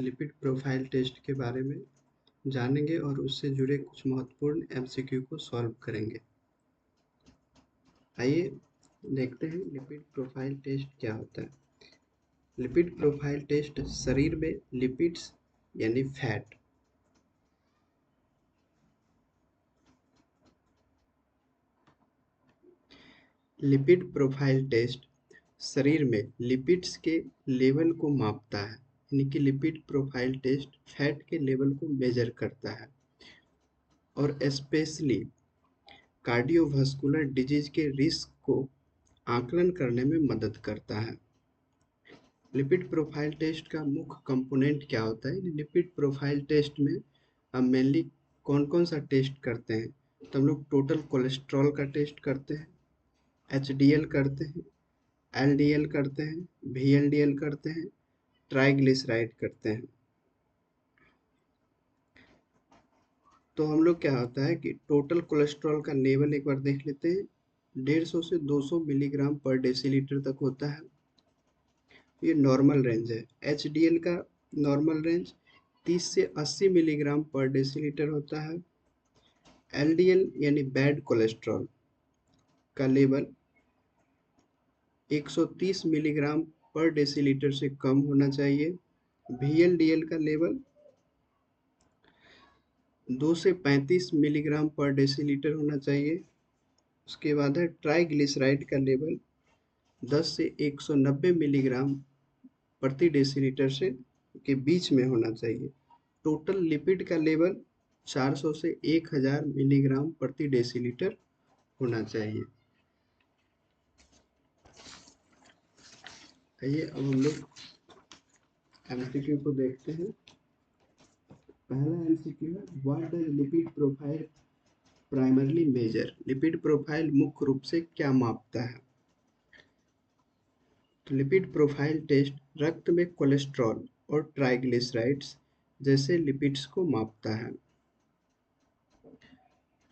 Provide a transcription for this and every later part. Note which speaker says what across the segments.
Speaker 1: Lipid profile test के बारे में जानेंगे और उससे जुड़े कुछ महत्वपूर्ण एमसीक्यू को सॉल्व करेंगे। आइए देखते हैं लिपिड प्रोफाइल टेस्ट क्या होता है। लिपिड प्रोफाइल टेस्ट शरीर में लिपिड्स यानी फैट लिपिड प्रोफाइल टेस्ट शरीर में लिपिड्स के लेवल को मापता है, यानी कि लिपिड प्रोफाइल टेस्ट फैट के लेवल को मेजर करता है और स्पेशली कार्डियोवास्कुलर डिजीज के रिस्क को आकलन करने में मदद करता है। लिपिड प्रोफाइल टेस्ट का मुख्य कंपोनेंट क्या होता है? लिपिड प्रोफाइल टेस्ट में हम मेनली कौन कौन सा टेस्ट करते हैं? तो हम लोग टोटल कोलेस्ट्रॉल का टेस्ट करते हैं, एचडीएल करते हैं, एलडीएल करते हैं, वीएलडीएल करते हैं, ट्राइग्लिसराइड करते हैं। तो हम लोग क्या होता है कि टोटल कोलेस्ट्रॉल का लेवल एक बार देख लेते हैं। 150 से 200 मिलीग्राम पर डेसीलीटर तक होता है, ये नॉर्मल रेंज है। एचडीएल का नॉर्मल रेंज 30 से 80 मिलीग्राम पर डेसीलीटर होता है। एलडीएल यानी बैड कोलेस्ट्रॉल का लेवल 130 मिलीग्राम पर डेसीलीटर से कम होना चाहिए। वीएलडीएल का लेवल 2 से 35 मिलीग्राम पर डेसीलीटर होना चाहिए। उसके बाद है ट्राइग्लिसराइड का लेवल 10 से 190 मिलीग्राम प्रति डेसीलीटर से के बीच में होना चाहिए। टोटल लिपिड का लेवल 400 से 1000 मिलीग्राम प्रति डेसीलीटर होना चाहिए। आइए अब हम लोग एमसीक्यू को देखते हैं। पहला एमसीक्यू है, what does lipid profile primarily measure? Lipid profile मुख्य रूप से क्या मापता है? तो लिपिड प्रोफाइल टेस्ट रक्त में कोलेस्ट्रॉल और ट्राइग्लिसराइड्स जैसे लिपिड्स को मापता है।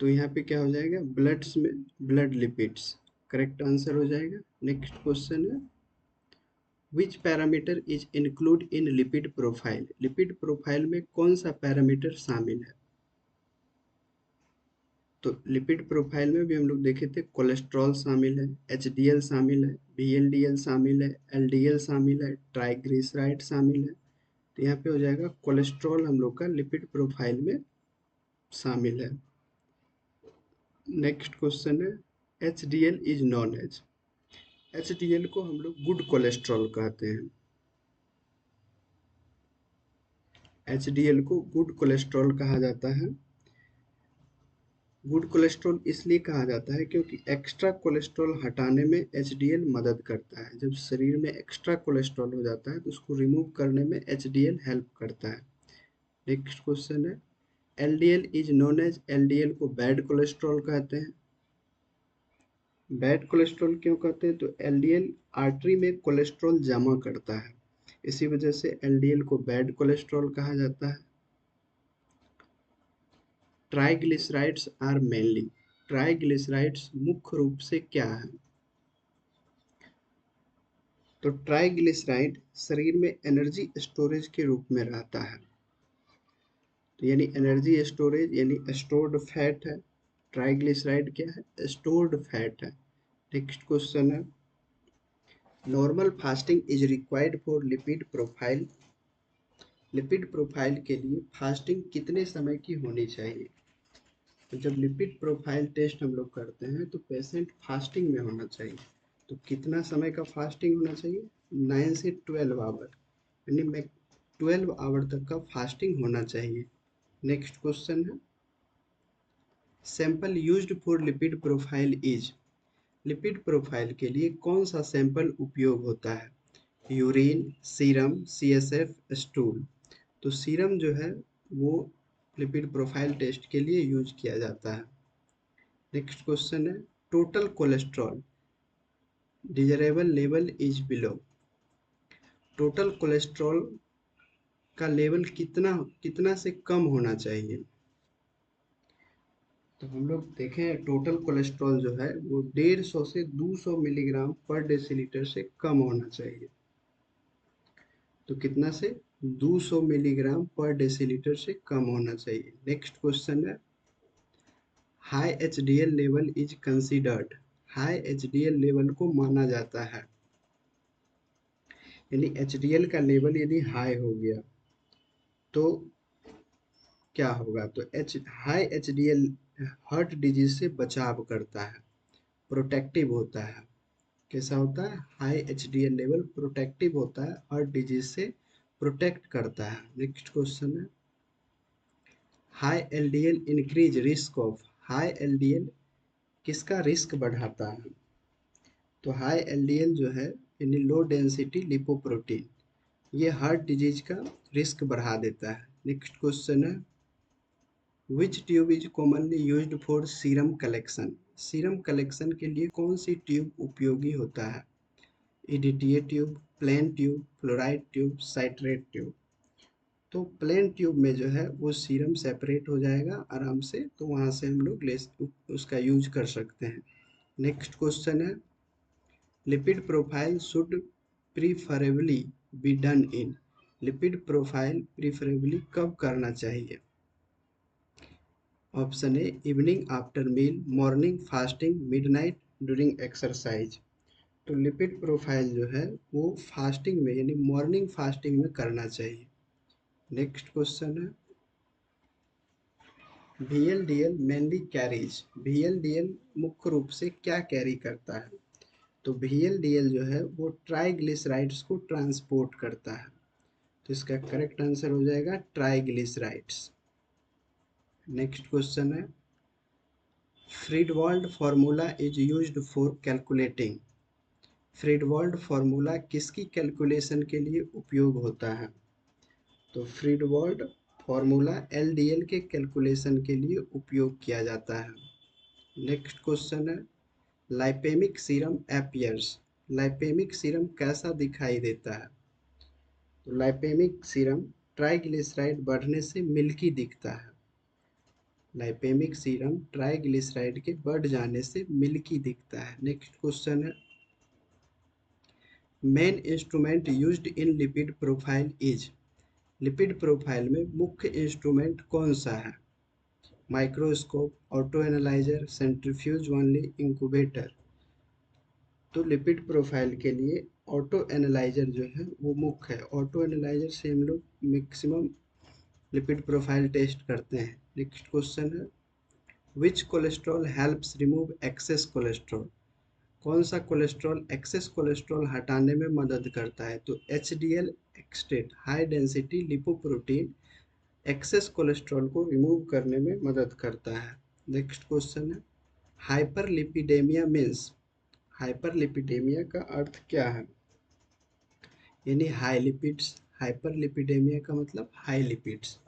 Speaker 1: तो यहाँ पे क्या हो जाएगा? ब्लड्स में ब्लड लिपिड्स करेक्ट आंसर हो जाएगा। नेक्स्ट क्वेश्चन है, which parameter is include in lipid profile? Lipid profile में कौन सा पैरामीटर शामिल है? तो लिपिड प्रोफाइल में भी हम लोग देखे थे कोलेस्ट्रॉल शामिल है, एचडीएल शामिल है, वीएलडीएल शामिल है, एलडीएल शामिल है, ट्राइग्लिसराइड शामिल है। तो यहाँ पे हो जाएगा कोलेस्ट्रॉल हम लोग का लिपिड प्रोफाइल में शामिल है। नेक्स्ट क्वेश्चन है, HDL is known as? HDL को हम लोग गुड कोलेस्ट्रॉल कहते हैं। एचडीएल को गुड कोलेस्ट्रॉल कहा जाता है। गुड कोलेस्ट्रॉल इसलिए कहा जाता है क्योंकि एक्स्ट्रा कोलेस्ट्रॉल हटाने में एचडीएल मदद करता है। जब शरीर में एक्स्ट्रा कोलेस्ट्रॉल हो जाता है तो उसको रिमूव करने में एचडीएल हेल्प करता है। नेक्स्ट क्वेश्चन है, LDL is known as? LDL को बैड कोलेस्ट्रॉल कहते हैं। बैड कोलेस्ट्रॉल क्यों कहते हैं? तो एलडीएल आर्टरी में कोलेस्ट्रॉल जमा करता है, इसी वजह से एलडीएल को बैड कोलेस्ट्रॉल कहा जाता है। Triglycerides are mainly? ट्राइग्लिसराइड्स मुख्य रूप से क्या है? तो ट्राइग्लिसराइड शरीर में एनर्जी स्टोरेज के रूप में रहता है। तो यानी एनर्जी स्टोरेज यानी स्टोर्ड फैट है। ट्राइग्लिसराइड क्या है? स्टोर्ड फैट है। नेक्स्ट क्वेश्चन है, normal fasting is required for lipid profile? Lipid profile के लिए फास्टिंग कितने समय की होनी चाहिए? तो जब लिपिड प्रोफाइल टेस्ट हम लोग करते हैं तो पेशेंट फास्टिंग में होना चाहिए। तो कितना समय का फास्टिंग होना चाहिए? 9 से 12 आवर, यानी मैं 12 आवर तक का फास्टिंग होना चाहिए। नेक्स्ट क्वेश्चन है, sample used for lipid profile is? Lipid profile के लिए कौन सा सैंपल उपयोग होता है? Urine, serum, CSF, stool? तो सीरम जो है वो लिपिड प्रोफाइल टेस्ट के लिए यूज किया जाता है। नेक्स्ट क्वेश्चन है, total cholesterol desirable level is below? Total cholesterol का लेवल कितना कितना से कम होना चाहिए? तो हम लोग देखें टोटल कोलेस्ट्रॉल जो है वो 150 से 200 मिलीग्राम पर डेसीलीटर से कम होना चाहिए। तो कितना से? 200 मिलीग्राम पर डेसीलीटर से कम होना चाहिए। नेक्स्ट क्वेश्चन है, high HDL level is considered. High HDL level को माना जाता है, यानी एचडीएल का लेवल यदि हाई हो गया तो क्या होगा? तो हाई एचडीएल हार्ट डिजीज से बचाव करता है, प्रोटेक्टिव होता है। कैसा होता है? हाई एचडीएल लेवल प्रोटेक्टिव होता है, हार्ट डिजीज से प्रोटेक्ट करता है। नेक्स्ट क्वेश्चन है, high LDL increase risk of. High LDL किसका रिस्क बढ़ाता है? तो हाई एलडीएल जो है यानी लो डेंसिटी लिपोप्रोटीन, ये हार्ट डिजीज का रिस्क बढ़ा देता है। नेक्स्ट क्वेश्चन है, which tube is commonly used for serum collection. Serum collection के लिए कौन सी ट्यूब उपयोगी होता है? EDTA tube, plain tube, fluoride tube, citrate tube. तो प्लेन ट्यूब में जो है वो सीरम सेपरेट हो जाएगा आराम से, तो वहाँ से हम लोग उसका यूज कर सकते हैं। नेक्स्ट क्वेश्चन है, lipid profile should preferably be done in. Lipid profile preferably कब करना चाहिए? Option A, evening after meal, morning fasting, midnight, during exercise. तो लिपिड प्रोफाइल जो है वो फास्टिंग में यानी मॉर्निंग फास्टिंग में करना चाहिए। नेक्स्ट क्वेश्चन है, VLDL मेनली कैरीज। VLDL मुख्य रूप से क्या कैरी करता है? तो VLDL जो है वो ट्राइग्लिसराइड्स को ट्रांसपोर्ट करता है, तो इसका करेक्ट आंसर हो जाएगा ट्राइग्लिसराइड्स। नेक्स्ट क्वेश्चन है, Friedewald formula is used for calculating. Friedewald formula किसकी कैलकुलेशन के लिए उपयोग होता है? तो फ्रीडवाल्ड फार्मूला LDL के कैलकुलेशन के लिए उपयोग किया जाता है। नेक्स्ट क्वेश्चन है, lipemic serum appears. Lipemic serum कैसा दिखाई देता है? तो लाइपेमिक सीरम ट्राइग्लिसराइड बढ़ने से मिल्की दिखता है। लाइपेमिक सीरम ट्राइग्लिसराइड के बढ़ जाने से मिल्की दिखता है। नेक्स्ट क्वेश्चन है, main instrument used in lipid profile is. Lipid profile में मुख्य इंस्ट्रूमेंट कौन सा है? Microscope, auto analyser, centrifuge only, incubator. तो लिपिड प्रोफाइल के लिए ऑटो एनालाइजर जो है वो मुख्य है। ऑटो एनालाइजर से हम लोग मैक्सिमम लिपिड प्रोफाइल टेस्ट करते हैं। नेक्स्ट क्वेश्चन है, which cholesterol helps remove excess cholesterol. कौन सा कोलेस्ट्रॉल एक्सेस कोलेस्ट्रॉल हटाने में मदद करता है? तो HDL एक्सटेट, high density lipoprotein, excess cholesterol को रिमूव करने में मदद करता है। नेक्स्ट क्वेश्चन है, हाइपरलिपिडेमिया मीन्स। हाइपरलिपिडेमिया का अर्थ क्या है? यानी हाई लिपिड्स। हाइपरलिपिडेमिया का मतलब हाई लिपिड्स।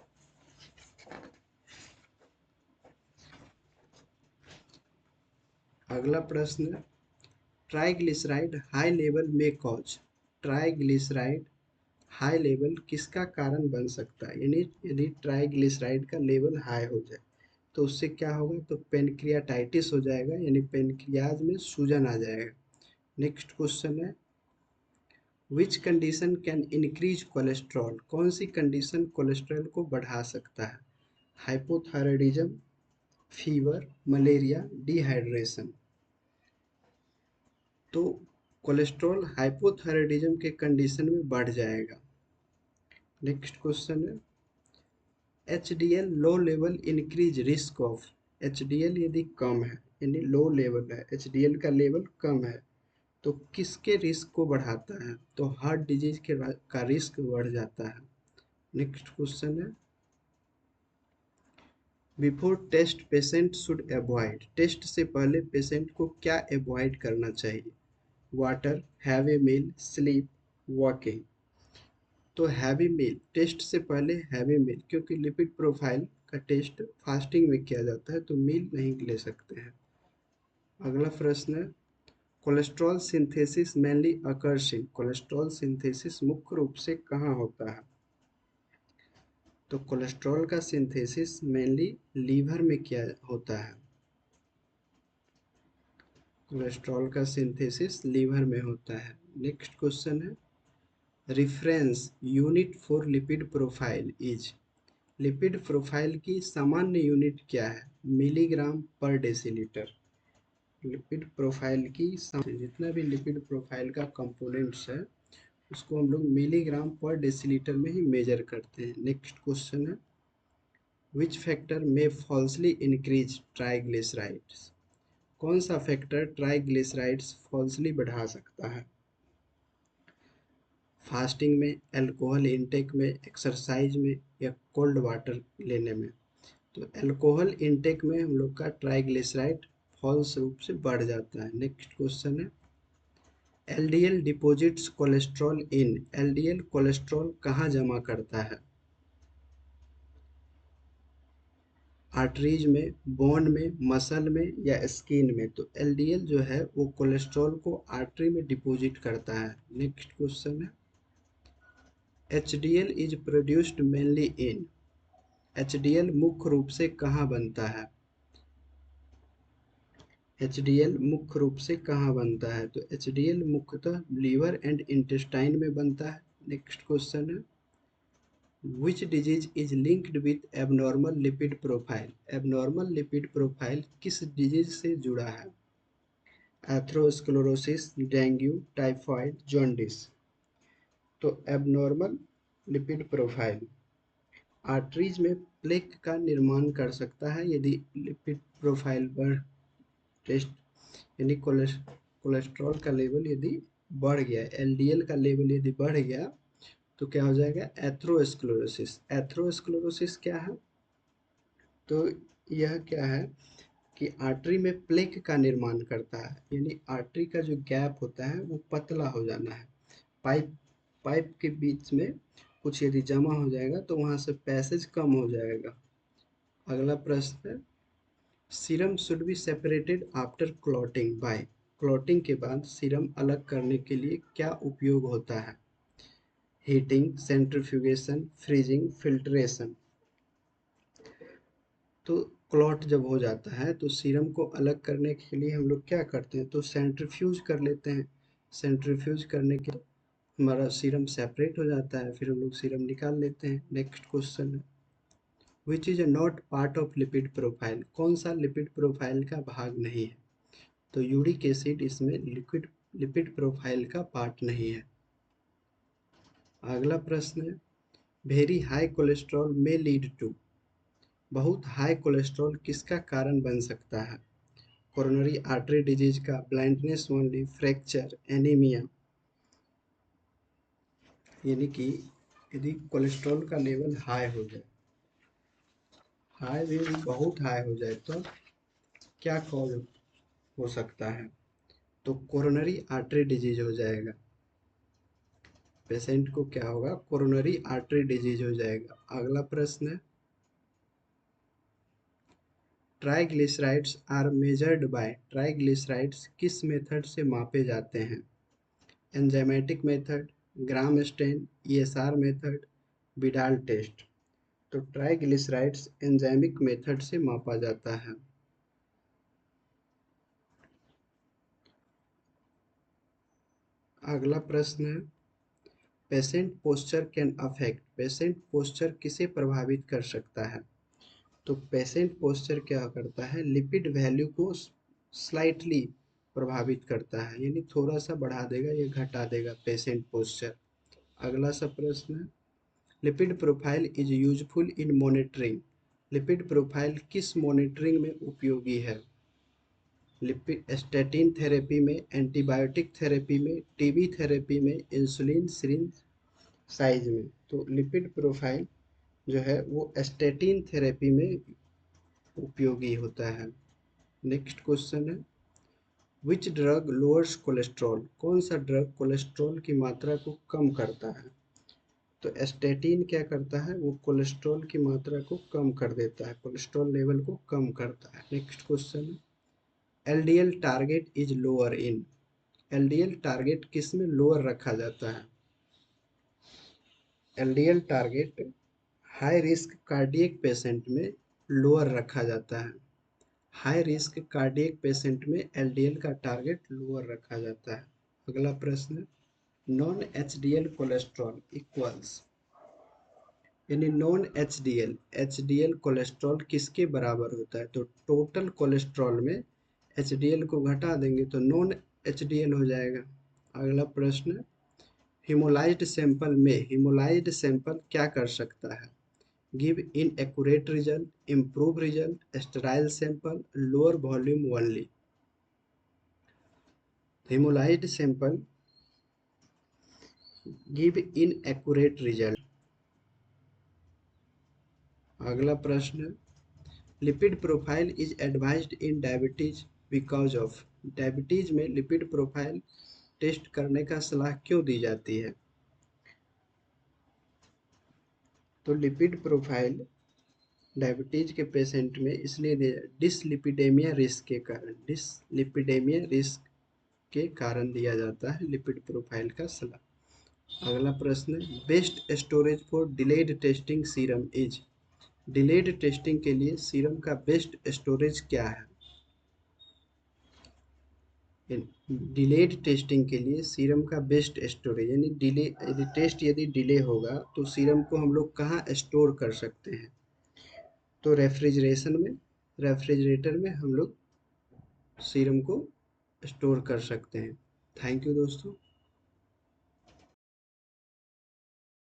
Speaker 1: अगला प्रश्न, ट्राइग्लिसराइड हाई लेवल में कॉज। ट्राइग्लिसराइड हाई लेवल किसका कारण बन सकता है? यानी यदि ट्राइग्लिसराइड का लेवल हाई हो जाए तो उससे क्या होगा? तो पेनक्रियाटाइटिस हो जाएगा, यानी पेनक्रियाज में सूजन आ जाएगा। नेक्स्ट क्वेश्चन है, which condition can increase cholesterol. कौन सी कंडीशन कोलेस्ट्रॉल को बढ़ा सकता है? Hypothyroidism, fever, malaria, dehydration. तो कोलेस्ट्रॉल हाइपोथायराइडिज्म के कंडीशन में बढ़ जाएगा। नेक्स्ट क्वेश्चन है, HDL low level increase risk of. HDL यदि कम है यानी लो लेवल है, HDL का लेवल कम है, तो किसके रिस्क को बढ़ाता है? तो हार्ट डिजीज का रिस्क बढ़ जाता है। नेक्स्ट क्वेश्चन है, before test patient should avoid. Test से पहले पेशेंट को क्या अवॉइड करना चाहिए? Water, heavy meal, sleep, walking. तो हैवी मील, टेस्ट से पहले हैवी मील, क्योंकि लिपिड प्रोफाइल का टेस्ट फास्टिंग में किया जाता है तो मील नहीं ले सकते हैं। अगला प्रश्न है, cholesterol synthesis mainly occurs in. Cholesterol synthesis मुख्य रूप से कहाँ होता है? तो कोलेस्ट्रॉल का सिंथेसिस मेनली लीवर में किया होता है। कोलेस्ट्रॉल का सिंथेसिस लीवर में होता है। नेक्स्ट क्वेश्चन है, reference unit for lipid profile is, lipid profile की सामान्य यूनिट क्या है? मिलीग्राम पर डेसीलीटर। लिपिड प्रोफाइल की जितना भी लिपिड प्रोफाइल का कंपोनेंट्स है उसको हम लोग मिलीग्राम पर डेसीलीटर में ही मेजर करते हैं। नेक्स्ट क्वेश्चन है, विच फैक्टर में फॉल्सली इंक्रीज ट्राइग्लिसराइड्स, कौन सा फैक्टर ट्राइग्लिसराइड्स फॉल्सली बढ़ा सकता है? फास्टिंग में, अल्कोहल इंटेक में, एक्सरसाइज में, या कोल्ड वाटर लेने में? तो अल्कोहल इंटेक में हम लोग का ट्राइग्लिसराइड फॉल्स रूप से बढ़ जाता है। नेक्स्ट क्वेश्चन है, एलडीएल डिपॉजिट्स कोलेस्ट्रॉल इन, एलडीएल कोलेस्ट्रॉल कहाँ जमा करता है? आर्टरीज में, बोन में, मसल में, या स्किन में? तो एलडीएल जो है वो कोलेस्ट्रॉल को आर्टरी में डिपॉजिट करता है। नेक्स्ट क्वेश्चन है, HDL is produced mainly in, HDL मुख्य रूप से कहाँ बनता है? एचडीएल मुख्य रूप से कहाँ बनता है? तो एचडीएल मुख्यतः लीवर एंड इंटेस्टाइन में बनता है। नेक्स्ट क्वेश्चन है, which disease is linked with abnormal lipid profile, abnormal lipid profile किस डिजीज से जुड़ा है? Atherosclerosis, dengue, typhoid, jaundice? तो एबनॉर्मल लिपिड प्रोफाइल आर्टरीज में प्लेक का निर्माण कर सकता है यदि लिपिड प्रोफाइल पर टेस्ट यानी कोलेस्ट्रॉल का लेवल यदि बढ़ गया, एलडीएल का लेवल यदि बढ़ गया तो क्या हो जाएगा? एथेरोस्क्लेरोसिस। एथेरोस्क्लेरोसिस क्या है? तो यह क्या है कि आर्टरी में प्लेक का निर्माण करता है, यानी आर्टरी का जो गैप होता है वो पतला हो जाना है। पाइप पाइप के बीच में कुछ यदि जमा हो जाएगा तो वहाँ से पैसेज कम हो जाएगा। अगला प्रश्न है, serum should be separated after clotting by, clotting के बाद सीरम अलग करने के लिए क्या उपयोग होता है? Heating, centrifugation, freezing, filtration? तो क्लॉट जब हो जाता है तो सीरम को अलग करने के लिए हम लोग क्या करते हैं? तो सेंट्रीफ्यूज कर लेते हैं। सेंट्रीफ्यूज करने के हमारा सीरम सेपरेट हो जाता है, फिर हम लोग सीरम निकाल लेते हैं। नेक्स्ट क्वेश्चन है, which is not part of lipid profile, कौन सा लिपिड प्रोफाइल का भाग नहीं है? तो यूरिक एसिड इसमें लिक्विड लिपिड प्रोफाइल का पार्ट नहीं है। अगला प्रश्न है, वेरी हाई कोलेस्ट्रॉल में लीड टू, बहुत हाई कोलेस्ट्रॉल किसका कारण बन सकता है? कोरोनरी आर्टरी डिजीज का, ब्लाइंडनेस ओनली, फ्रैक्चर, एनीमिया? यानी कि यदि कोलेस्ट्रॉल का लेवल हाई हो जाए, हाई भी बहुत हाई हो जाए तो क्या कॉज हो सकता है? तो कोरोनरी आर्टरी डिजीज हो जाएगा। पेशेंट को क्या होगा? कोरोनरी आर्टरी डिजीज हो जाएगा। अगला प्रश्न है, triglycerides are measured by, triglycerides किस मेथड से मापे जाते हैं? Enzymatic method, Gram stain, ESR method, Widal test? तो ट्राइग्लिसराइड्स एंजाइमिक मेथड से मापा जाता है। अगला प्रश्न है, patient posture can affect, patient posture किसे प्रभावित कर सकता है? तो पेशेंट पोस्चर क्या करता है? लिपिड वैल्यू को स्लाइटली प्रभावित करता है, यानी थोड़ा सा बढ़ा देगा या घटा देगा पेशेंट पोस्चर। अगला सा प्रश्न है, lipid profile is useful in monitoring, lipid profile किस मॉनिटरिंग में उपयोगी है? लिपिड स्टैटिन थेरेपी में, एंटीबायोटिक थेरेपी में, टीबी थेरेपी में, इंसुलिन सिरिंज साइज में? तो लिपिड प्रोफाइल जो है वो स्टैटिन थेरेपी में उपयोगी होता है। नेक्स्ट क्वेश्चन है, विच ड्रग लोअर्स कोलेस्ट्रॉल, कौन सा ड्रग कोलेस्ट्रॉल की मात्रा को कम करता है? तो स्टैटिन क्या करता है? वो कोलेस्ट्रॉल की मात्रा को कम कर देता है, कोलेस्ट्रॉल लेवल को कम करता है। नेक्स्ट क्वेश्चन है, LDL target is lower in, LDL target किस में लोअर रखा जाता है? LDL target high risk cardiac patient में लोअर रखा जाता है। हाई रिस्क कार्डियक पेशेंट में एलडीएल का टारगेट लोअर रखा जाता है। अगला प्रश्न, नॉन एचडीएल कोलेस्ट्रॉल इक्वल्स, यानी नॉन एचडीएल, एचडीएल कोलेस्ट्रॉल किसके बराबर होता है? तो टोटल कोलेस्ट्रॉल में एचडीएल को घटा देंगे तो नॉन एचडीएल हो जाएगा। अगला प्रश्न, हिमोलाइज्ड सैंपल में हिमोलाइज्ड सैंपल क्या कर सकता है? Give in accurate result, improve result, sterile sample, lower volume only. Haemolysed sample give in accurate result. अगला प्रश्न, lipid profile is advised in diabetes because of, diabetes में लिपिड प्रोफाइल टेस्ट करने का सलाह क्यों दी जाती है? तो लिपिड प्रोफाइल डायबिटीज के पेशेंट में इसलिए डिसलिपिडेमिया रिस्क के कारण, डिसलिपिडेमिया रिस्क के कारण दिया जाता है लिपिड प्रोफाइल का सलाह। अगला प्रश्न, best storage for delayed testing serum is, delayed testing के लिए सीरम का बेस्ट स्टोरेज क्या है? डिलेड टेस्टिंग के लिए सीरम का बेस्ट स्टोरेज, यानी डिले, यदि टेस्ट यदि डिले होगा तो सीरम को हम लोग कहाँ स्टोर कर सकते हैं? तो रेफ्रिजरेशन में, रेफ्रिजरेटर में हम लोग सीरम को स्टोर कर सकते हैं। थैंक यू दोस्तों।